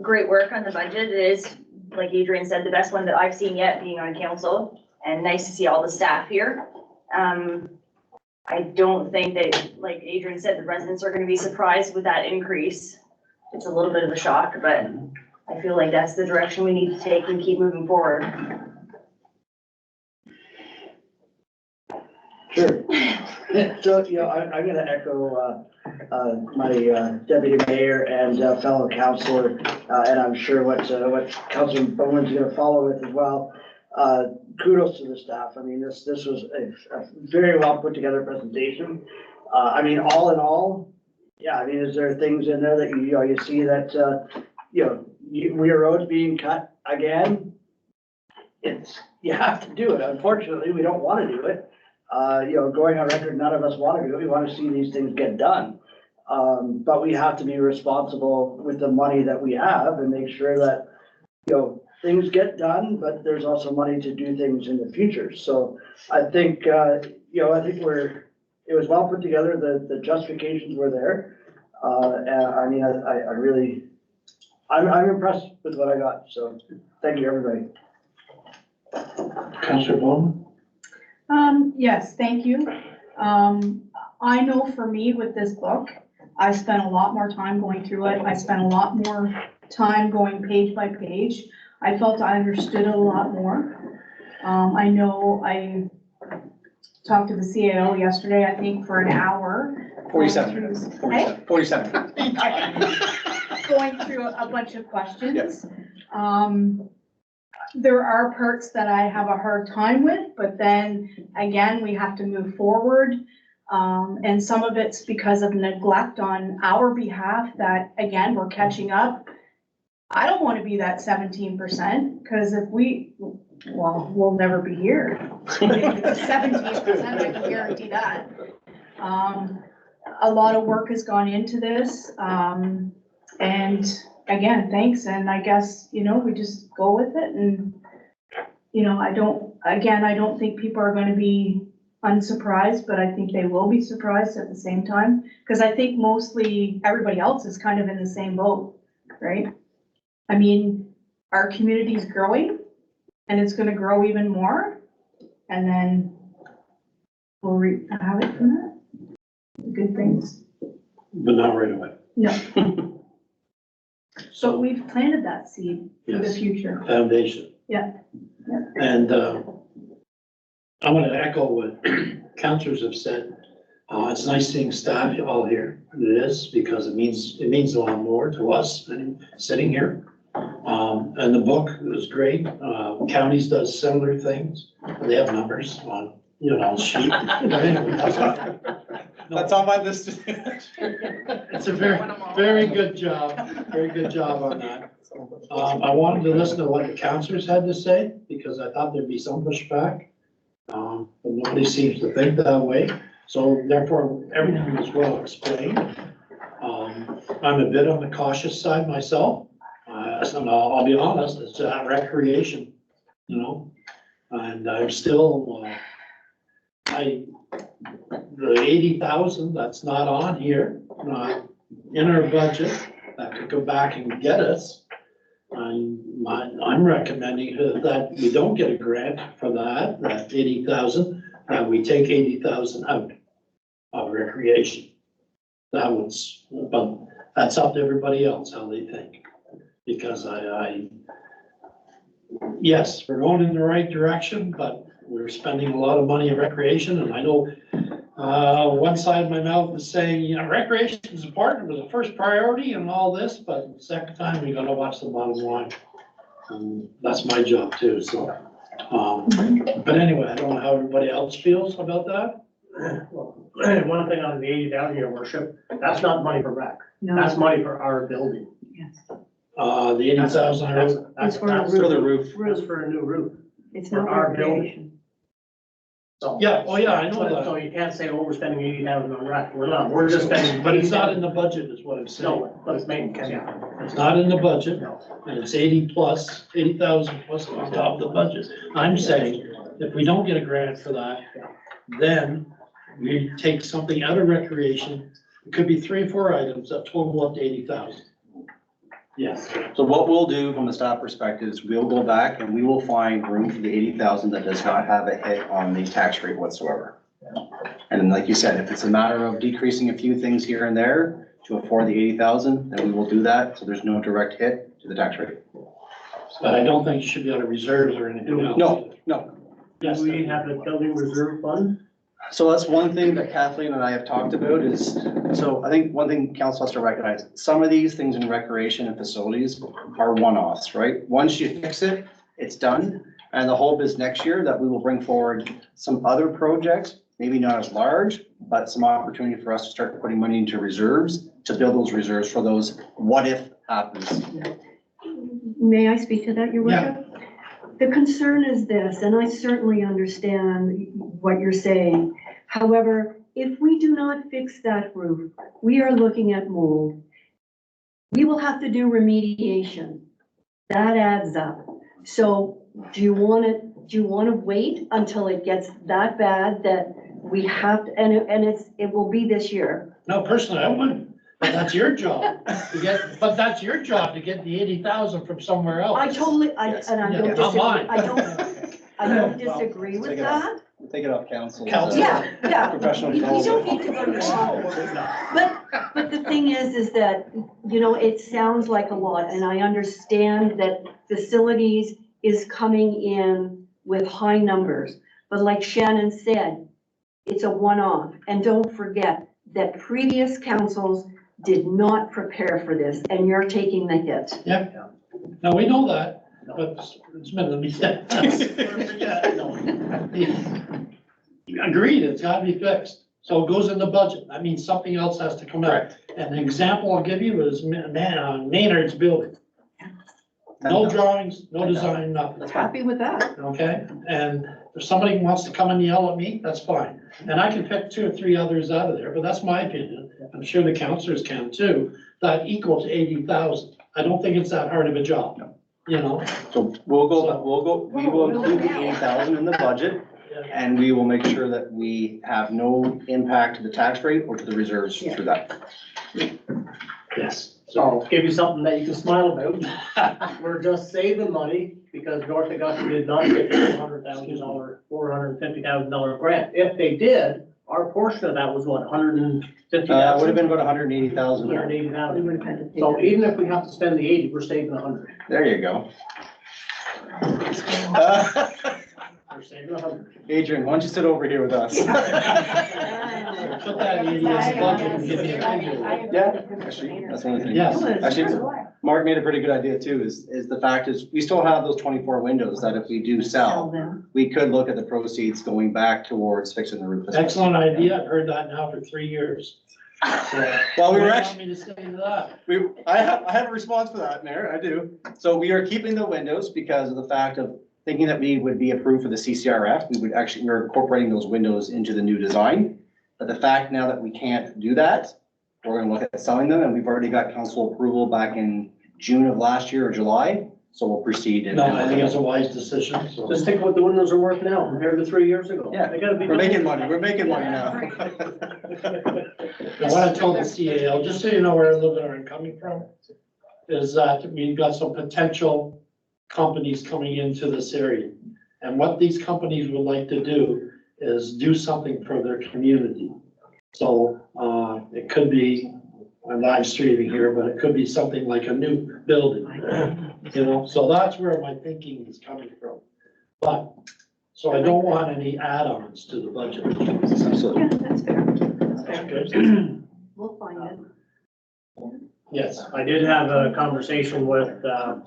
great work on the budget. It is, like Adrian said, the best one that I've seen yet being on council, and nice to see all the staff here. I don't think that, like Adrian said, the residents are gonna be surprised with that increase. It's a little bit of a shock, but I feel like that's the direction we need to take and keep moving forward. Sure. So, you know, I'm gonna echo, my, deputy mayor and, fellow councilor, and I'm sure what Councilor Bowman's gonna follow with as well. Kudos to the staff. I mean, this was a very well put together presentation. I mean, all in all, yeah, I mean, is there things in there that you see that, Weir Road's being cut again? You have to do it. Unfortunately, we don't wanna do it. Going on record, none of us wanna do it. We wanna see these things get done. But we have to be responsible with the money that we have and make sure that, things get done, but there's also money to do things in the future. So I think, it was well put together. The justifications were there. And I mean, I'm impressed with what I got. So thank you, everybody. Councilor Bowman? Yes, thank you. I know for me with this book, I spent a lot more time going through it. I spent a lot more time going page by page. I felt I understood it a lot more. I know I talked to the CAO yesterday, I think for an hour. 47. Hey? 47. Going through a bunch of questions. There are parts that I have a hard time with, but then again, we have to move forward. And some of it's because of neglect on our behalf that, again, we're catching up. I don't want to be that 17%, because if well, we'll never be here. 17%, I can guarantee that. A lot of work has gone into this. And again, thanks. And I guess, we just go with it. And, I don't think people are going to be unsurprised, but I think they will be surprised at the same time. Because I think mostly everybody else is kind of in the same boat, right? I mean, our community's growing and it's going to grow even more. And then we'll have it from that. Good things. But not right away. No. So we've planted that seed for the Yes. future. Foundation. Yeah. And I'm gonna echo what counselors have said. It's nice seeing staff all here. It is, because it means a lot more to us than sitting here. And the book is great. Counties does similar things. They have numbers on, sheet. But anyway, That's on my list. it's a very good job on that. I wanted to listen to what the counselors had to say, because I thought there'd be some pushback. But nobody seems to think that way, so therefore, everything was well explained. I'm a bit on the cautious side myself. I'll be honest, it's recreation, and I'm still, the 80,000, that's not on here, not in our budget, that could go back and get us. I'm recommending that we don't get a grant for that 80,000, that we take 80,000 out of recreation. But that's up to everybody else, how they think. Because yes, we're going in the right direction, but we're spending a lot of money in recreation, and I know one side of my mouth is saying, recreation is important, it was the first priority and all this, but the second time, we gotta watch the bottom line. That's my job too, so. But anyway, I don't know how everybody else feels about that. One thing on the 80,000, your worship, that's not money for rec. That's money for our building. Yes. The 80,000. It's for That's For the roof. That's for a new roof. It's For not our recreation. So. Yeah, oh yeah, I know So that, you can't say, oh, we're spending 80,000 on rec. We're not. We're just spending. but it's not in the budget, is what I'm saying. No, but it's maintenance, yeah. It's not in the budget, No. and it's 80,000 plus on top of the budget. I'm saying, if we don't get a grant for that, then we take something out of recreation. It could be 3 or 4 items that total up to 80,000. Yes. So what we'll do from the staff perspective is we'll go back and we will find room for the 80,000 that does not have a hit on the tax rate whatsoever. And like you said, if it's a matter of decreasing a few things here and there to afford the 80,000, then we will do that, so there's no direct hit to the tax rate. But I don't think it should be out of reserves or anything else. No. Do we have a building reserve fund? So that's one thing that Kathleen and I have talked about is, so I think one thing council has to recognize, some of these things in recreation and facilities are one-offs, right? Once you fix it, it's done. And the hope is next year that we will bring forward some other projects, maybe not as large, but some opportunity for us to start putting money into reserves, to build those reserves for those what if happens. May I speak to that, your Yeah. worship? The concern is this, and I certainly understand what you're saying. However, if we do not fix that roof, we are looking at mold. We will have to do remediation. That adds up. So do you want to wait until it gets that bad that we have to, and it will be this year? No, personally, I wouldn't. But that's your job to get the 80,000 from somewhere else. I totally, and I don't Yeah, not disagree, mine. I don't disagree with that. Take it off council. Council. Yeah. Professional You don't development. need to go to council. But the thing is that, you know, it sounds like a lot, and I understand that facilities is coming in with high numbers. But like Shannon said, it's a one-off, and don't forget that previous councils did not prepare for this, and you're taking the hit. Yep. Now, we know that, but it's meant to be said. Agreed, it's gotta be fixed. So it goes in the budget. That means something else has to come out. And the example I'll give you is Maynard's building. No drawings, no design, nothing. Happy with that. Okay, and if somebody wants to come and yell at me, that's fine. And I can pick 2 or 3 others out of there, but that's my opinion. I'm sure the councillors can too. That equals 80,000. I don't think it's that hard of a job, you know? So we will include the 80,000 in the budget, and we will make sure that we have no impact to the tax rate or to the reserves through that. Yes. So give you something that you can smile about. We're just saving money because North Augusta did not get the $400,000, $450,000 grant. If they did, our portion of that was what, $150,000? Would have been about 180,000. We $180,000. would have had to pay So that. even if we have to spend the 80, we're saving 100. There you go. We're saving 100. Adrian, why don't you sit over here with us? Put that in your budget and give me a figure. Yeah, actually, that's one of the things. Yes. Actually, Mark made a pretty good idea too, is the fact is, we still have those 24 windows that if we do sell, them. we could look at the proceeds going back towards fixing the roof. Excellent idea. I've heard that now for 3 years. Well, we were What do you actually, want me to say to that? I have a response for that, Mayor, I do. So we are keeping the windows because of the fact of thinking that we would be approved for the CCRF. We're incorporating those windows into the new design. But the fact now that we can't do that, we're gonna look at selling them, and we've already got council approval back in June of last year or July, so we'll proceed. and- No, I think it's a wise decision, so. Just think what the windows are worth now compared to 3 years ago. Yeah, They gotta be. We're making money now. What I told the CAO, just so you know where a little bit I'm coming from, is that we've got some potential companies coming into this area. And what these companies would like to do is do something for their community. So, it could be, I'm live streaming here, but it could be something like a new building, you know? So that's where my thinking is coming from. But, so I don't want any add-ons to the budget. Absolutely. Yeah, that's fair. That's fair. Okay? We'll find it. Yes. I did have a conversation with, the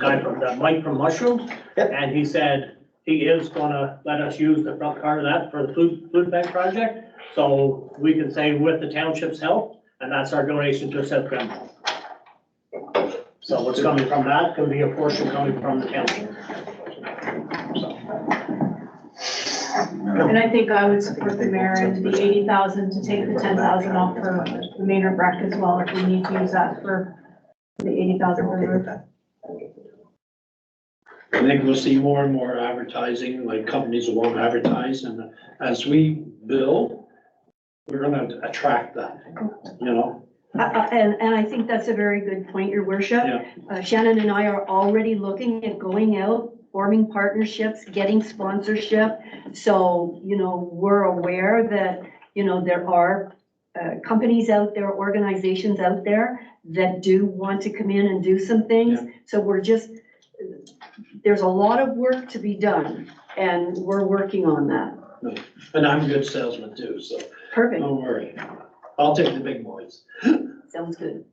guy from, Mike from Mushrooms. Yep. And he said he is gonna let us use the front part of that for the food bank project. So we can say with the township's help, and that's our donation to South Granville. So what's coming from that could be a portion coming from the township. And I think I would support the mayor and the 80,000 to take the 10,000 off for the Maynard Breck as well, if we need to use that for the 80,000 for the roof. I think we'll see more and more advertising, like companies will want to advertise, and as we build, we're gonna attract that, you know? And I think that's a very good point, your worship. Yeah. Shannon and I are already looking at going out, forming partnerships, getting sponsorship. So, you know, we're aware that, you know, there are companies out there, organizations out there that do want to come in and do some things. So we're just, there's a lot of work to be done, and we're working on that. And I'm a good salesman too, so Perfect, don't worry. I'll take the big boys. sounds good.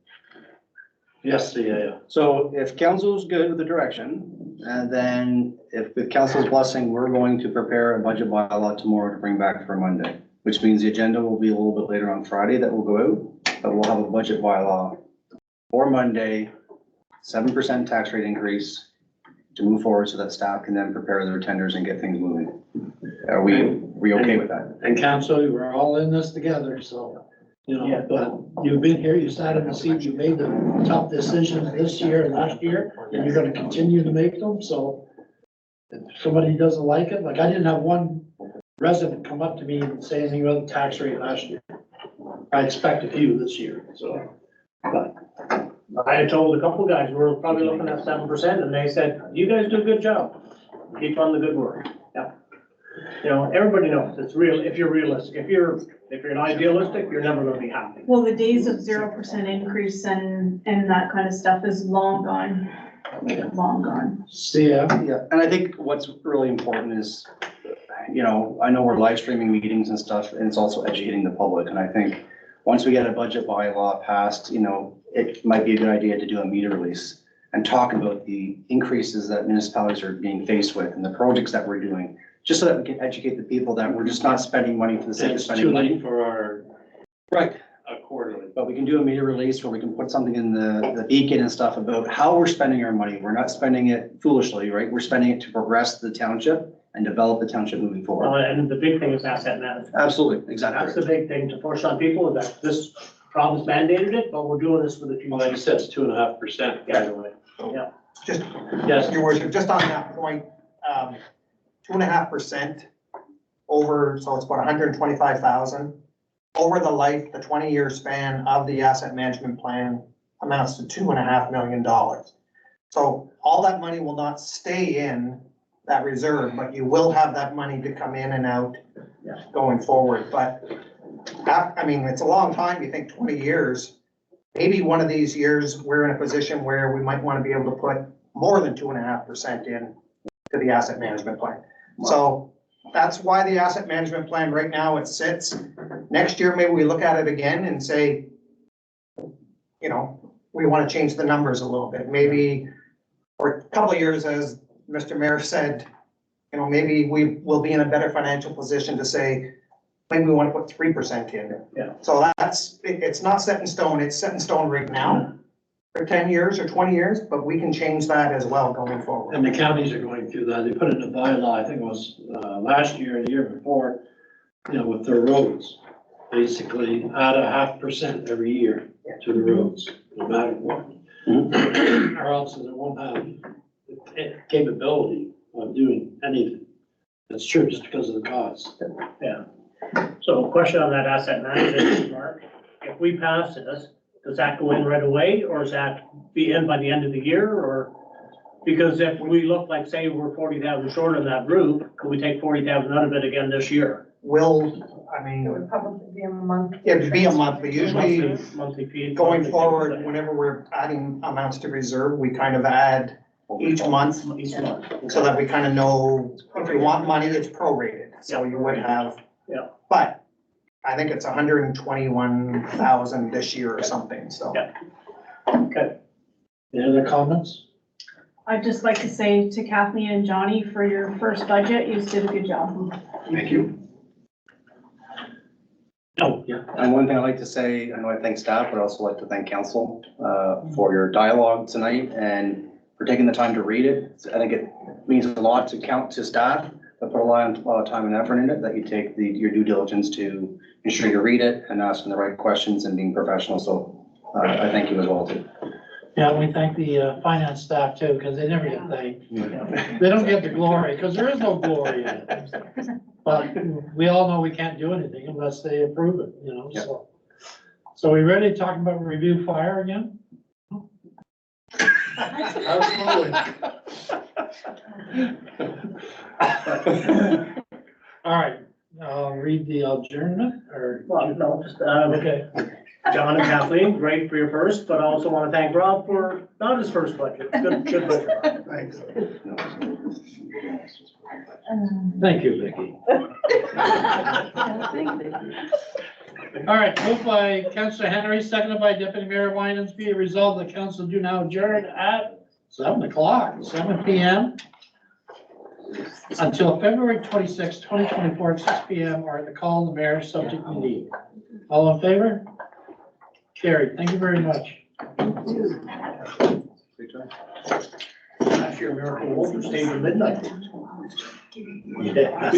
Yes, yeah. So if council's good with the direction, and then if with council's blessing, we're going to prepare a budget bylaw tomorrow to bring back for Monday, which means the agenda will be a little bit later on Friday that will go out, but we'll have a budget bylaw for Monday, 7% tax rate increase to move forward so that staff can then prepare their tenders and get things moving. Are we okay with that? And council, we're all in this together, so, you know, Yeah. but you've been here, you sat in the seat, you made the tough decisions this year and last year, and you're gonna continue to make them, so if somebody doesn't like it, like I didn't have one resident come up to me and say anything about the tax rate last year. I expect a few this year, so, but I had told a couple guys, we're probably looking at 7%, and they said, you guys do a good job. Keep on the good work. Yeah. You know, everybody knows it's real, if you're realistic, if you're an idealistic, you're never gonna be happy. Well, the days of 0% increase and that kind of stuff is long gone, long gone. See ya. Yeah, and I think what's really important is, you know, I know we're live streaming meetings and stuff, and it's also educating the public, and I think once we get a budget bylaw passed, you know, it might be a good idea to do a media release and talk about the increases that municipalities are being faced with and the projects that we're doing, just so that we can educate the people that we're just not spending money for the sake of It's spending too money. late for our Right. quarterly. But we can do a media release where we can put something in the beacon and stuff about how we're spending our money. We're not spending it foolishly, right? We're spending it to progress the township and develop the township moving forward. And the big thing is asset management. Absolutely, That's exactly. the big thing to push on people, is that this province mandated it, but we're doing this for the Well, like you future. said, it's 2.5%, by the way. Just, Yes, Your Worship, just on that point, 2.5% over, so it's about 125,000. Over the life, the 20-year span of the asset management plan amounts to $2.5 million. So all that money will not stay in that reserve, but you will have that money to come in and out going forward. But I mean, it's a long time. You think 20 years. Maybe one of these years, we're in a position where we might want to be able to put more than 2.5% in to the asset management plan. So that's why the asset management plan right now, it sits. Next year, maybe we look at it again and say, you know, we want to change the numbers a little bit, maybe, or a couple of years, as Mr. Mayor said, you know, maybe we will be in a better financial position to say, maybe we want to put 3% in. Yeah. So it's not set in stone, it's set in stone right now for 10 years or 20 years, but we can change that as well going forward. and the counties are going through that. They put it in the bylaw, I think it was last year and the year before, you know, with their roads. Basically, add 0.5% every year to the roads, no matter what. Or else it won't have the capability of doing anything. That's true, just because of the cost. Yeah. So a question on that asset management, Mark, if we pass this, does that go in right away, or does that be in by the end of the year, or? Because if we look like, say, we're 40,000 short on that roof, could we take 40,000 out of it again this year? I mean, It would probably be a month. it'd be a month, but usually Monthly fee. going forward, whenever we're adding amounts to reserve, we kind of add each month Each month. so that we kind of know if we want money, it's prorated. So you would have. Yeah. But I think it's 121,000 this year or something, so. Yeah. Okay. Any other comments? I'd just like to say to Kathleen and Johnny, for your first budget, you did a good job. Thank you. Oh, yeah. And one thing I'd like to say, I know I thank staff, but I'd also like to thank council for your dialogue tonight and for taking the time to read it. I think it means a lot to staff, but put a lot of time and effort in it, that you take your due diligence to ensure you read it and asking the right questions and being professional. So I thank you as well too. Yeah, we thank the finance staff too, because they never get thanked. They don't get the glory, because there is no glory in it. But we all know we can't do anything unless they approve it, you know, so. So we ready to talk about review fire again? Absolutely. All right, I'll read the adjournment, or, Well, no, just, okay. John and Kathleen, great for your first, but I also want to thank Rob for not his first budget. Good budget. Thanks. Thank you, Vicky. All right, moved by Councilor Henry, seconded by Deputy Mayor Winans, be it resolved that council do now adjourn at 7 p.m. until February 26, 2024, at 6 p.m. or at the call of the mayor, subject to need. All in favor? Carried. Thank you very much. Last year, Miracle Wolf stayed till midnight. Yeah.